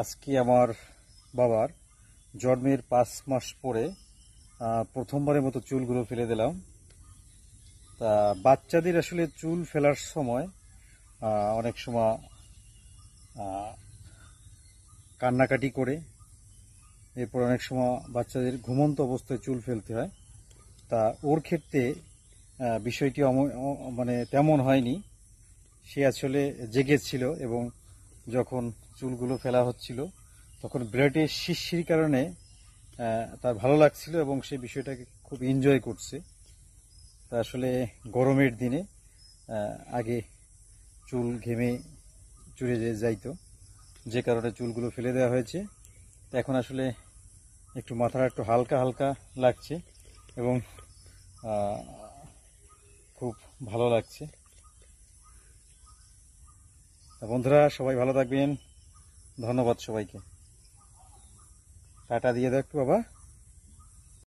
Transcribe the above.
আজকে আমার বাবার জন্মের 5 মাস পরে প্রথমবারের মতো চুলগুলো ফেলে দিলাম। তা বাচ্চাদের আসলে চুল ফেলার সময় অনেক সময় কান্নাকাটি করে, এরপর অনেক সময় বাচ্চাদের ঘুমন্ত অবস্থায় চুল ফেলতে হয়। তা ওর ক্ষেত্রে বিষয়টি মানে তেমন হয়নি। সে আসলে জেগেছিল এবং যখন চুলগুলো ফেলা হচ্ছিল তখন ব্লেডের শিরশির কারণে তার ভালো লাগছিল এবং সে বিষয়টাকে খুব এনজয় করছে। তা আসলে গরমের দিনে আগে চুল ঘেমে চুরে যাইতো, যে কারণে চুলগুলো ফেলে দেওয়া হয়েছে। তো এখন আসলে একটু মাথাটা একটু হালকা হালকা লাগছে এবং খুব ভালো লাগছে। বন্ধুরা, সবাই ভালো থাকবেন। ধন্যবাদ সবাইকে। টাটা দিয়ে দাও একটু বাবা।